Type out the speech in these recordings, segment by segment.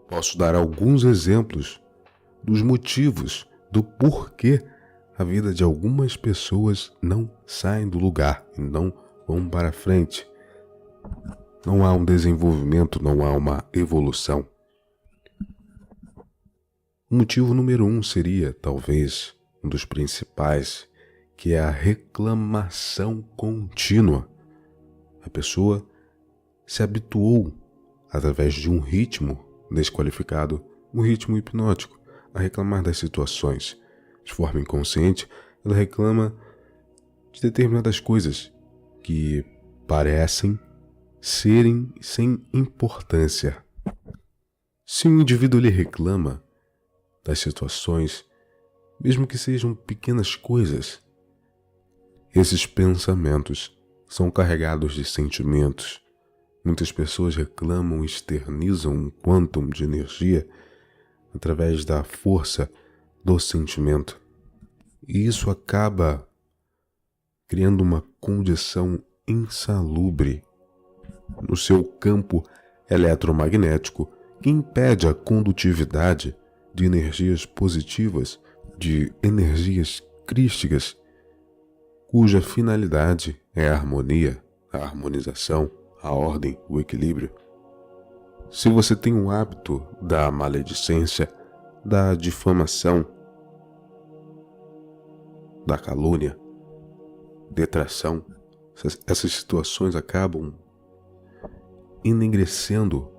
Posso dar alguns exemplos dos motivos do porquê a vida de algumas pessoas não sai do lugar e não vão para frente. Não há um desenvolvimento, não há uma evolução. O motivo número 1 seria, talvez, um dos principais, que é a reclamação contínua. A pessoa se habituou, através de um ritmo desqualificado, um ritmo hipnótico, a reclamar das situações. De forma inconsciente, ela reclama de determinadas coisas que parecem serem sem importância. Se um indivíduo lhe reclama das situações, mesmo que sejam pequenas coisas, esses pensamentos são carregados de sentimentos. Muitas pessoas reclamam e externizam um quantum de energia através da força do sentimento. E isso acaba criando uma condição insalubre no seu campo eletromagnético que impede a condutividade de energias positivas, de energias crísticas, cuja finalidade é a harmonia, a harmonização, a ordem, o equilíbrio. Se você tem o hábito da maledicência, da difamação, da calúnia, detração, essas situações acabam enegrecendo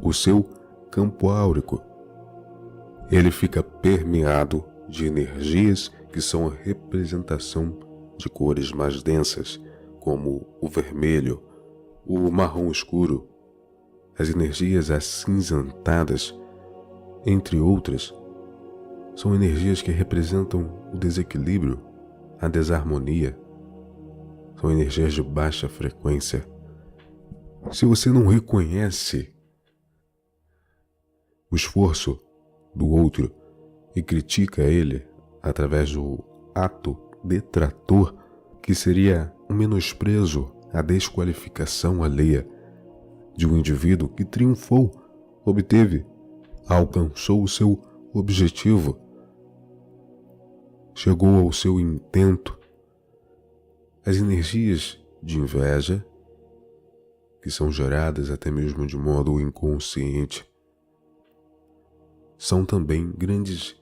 o seu campo áurico. Ele fica permeado de energias que são a representação de cores mais densas, como o vermelho, o marrom escuro, as energias acinzentadas, entre outras, são energias que representam o desequilíbrio, a desarmonia. São energias de baixa frequência. Se você não reconhece o esforço do outro e critica ele através do ato detrator, que seria um menosprezo, a desqualificação alheia de um indivíduo que triunfou, obteve, alcançou o seu objetivo, chegou ao seu intento. As energias de inveja, que são geradas até mesmo de modo inconsciente, são também grandes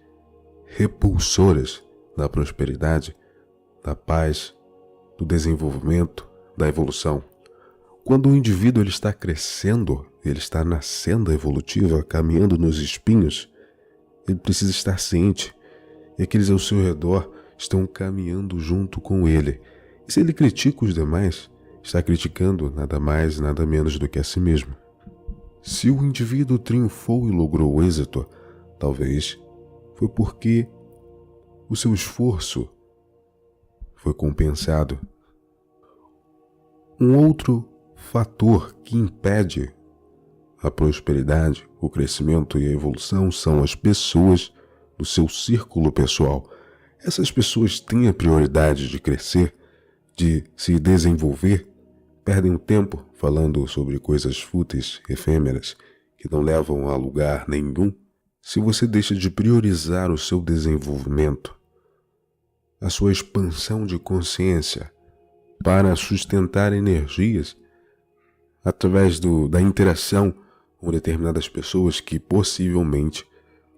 repulsoras da prosperidade, da paz, do desenvolvimento, da evolução. Quando o indivíduo ele está crescendo, ele está na senda evolutiva, caminhando nos espinhos, ele precisa estar ciente e aqueles ao seu redor estão caminhando junto com ele. E se ele critica os demais, está criticando nada mais, nada menos do que a si mesmo. Se o indivíduo triunfou e logrou êxito, talvez foi porque o seu esforço foi compensado. Um outro fator que impede a prosperidade, o crescimento e a evolução são as pessoas do seu círculo pessoal. Essas pessoas têm a prioridade de crescer, de se desenvolver, perdem o tempo falando sobre coisas fúteis, efêmeras, que não levam a lugar nenhum. Se você deixa de priorizar o seu desenvolvimento, a sua expansão de consciência, para sustentar energias através da interação com determinadas pessoas que possivelmente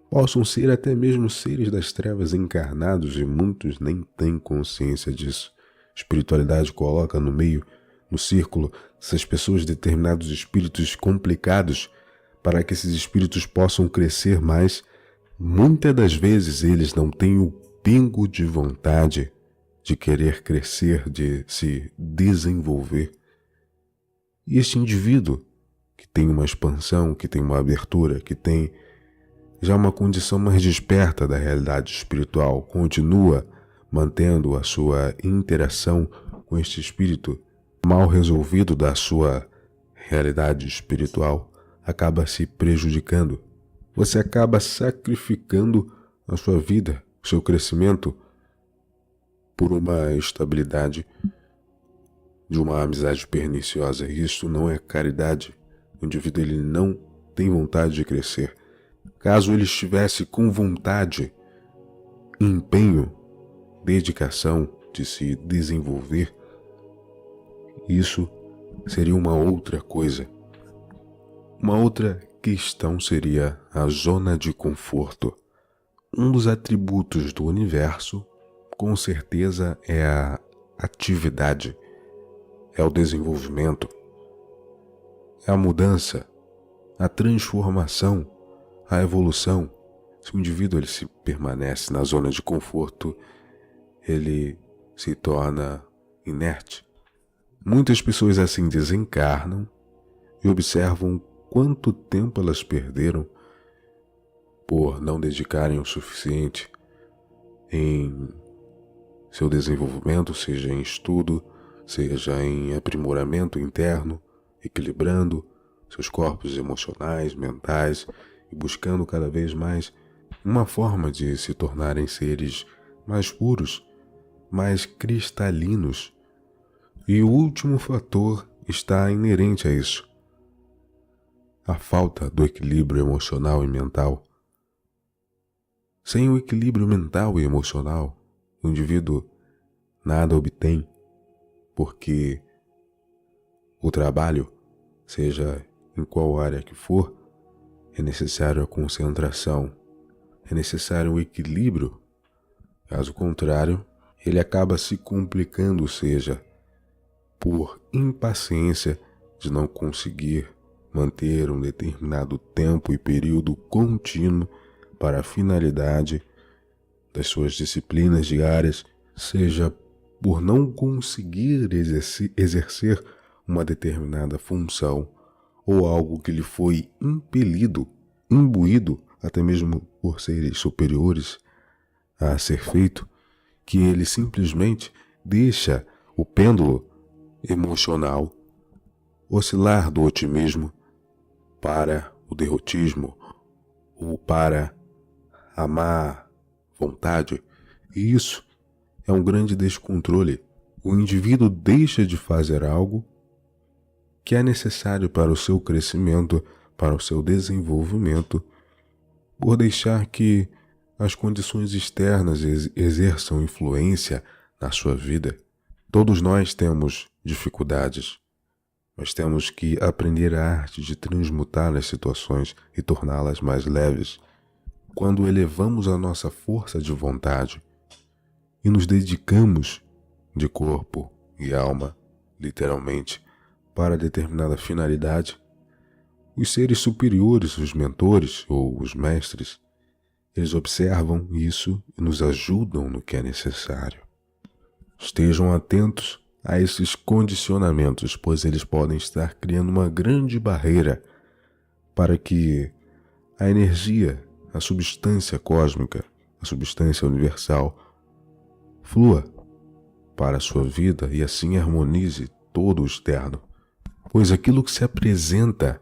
possam ser até mesmo seres das trevas encarnados e muitos nem têm consciência disso. Espiritualidade coloca no meio, no círculo, essas pessoas determinados espíritos complicados para que esses espíritos possam crescer mais. Muitas das vezes eles não têm o pingo de vontade de querer crescer, de se desenvolver. E este indivíduo que tem uma expansão, que tem uma abertura, que tem já uma condição mais desperta da realidade espiritual, continua mantendo a sua interação com este espírito mal resolvido da sua realidade espiritual, acaba se prejudicando. Você acaba sacrificando a sua vida, o seu crescimento, por uma estabilidade de uma amizade perniciosa. Isso não é caridade. O indivíduo ele não tem vontade de crescer. Caso ele estivesse com vontade, empenho, dedicação de se desenvolver, isso seria uma outra coisa. Uma outra questão seria a zona de conforto. Um dos atributos do universo, com certeza, é a atividade, é o desenvolvimento, é a mudança, a transformação, a evolução. Se o indivíduo ele se permanece na zona de conforto, ele se torna inerte. Muitas pessoas assim desencarnam e observam quanto tempo elas perderam por não dedicarem o suficiente em seu desenvolvimento, seja em estudo, seja em aprimoramento interno, equilibrando seus corpos emocionais, mentais e buscando cada vez mais uma forma de se tornarem seres mais puros, mais cristalinos. E o último fator está inerente a isso: a falta do equilíbrio emocional e mental. Sem o equilíbrio mental e emocional, o indivíduo nada obtém, porque o trabalho, seja em qual área que for, é necessário a concentração, é necessário o equilíbrio. Caso contrário, ele acaba se complicando, seja por impaciência de não conseguir manter um determinado tempo e período contínuo para a finalidade das suas disciplinas diárias, seja por não conseguir exercer uma determinada função ou algo que lhe foi impelido, imbuído, até mesmo por seres superiores a ser feito, que ele simplesmente deixa o pêndulo emocional oscilar do otimismo para o derrotismo ou para a má vontade. E isso é um grande descontrole. O indivíduo deixa de fazer algo que é necessário para o seu crescimento, para o seu desenvolvimento, por deixar que as condições externas exerçam influência na sua vida. Todos nós temos dificuldades. Nós temos que aprender a arte de transmutar as situações e torná-las mais leves. Quando elevamos a nossa força de vontade e nos dedicamos de corpo e alma, literalmente, para determinada finalidade, os seres superiores, os mentores ou os mestres, eles observam isso e nos ajudam no que é necessário. Estejam atentos a esses condicionamentos, pois eles podem estar criando uma grande barreira para que a energia, a substância cósmica, a substância universal, flua para a sua vida e assim harmonize todo o externo. Pois aquilo que se apresenta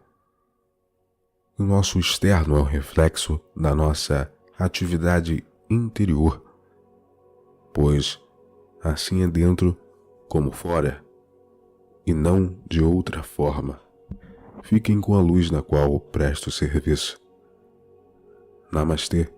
no nosso externo é um reflexo da nossa atividade interior, pois assim é dentro como fora, e não de outra forma. Fiquem com a luz na qual presto serviço. Namastê.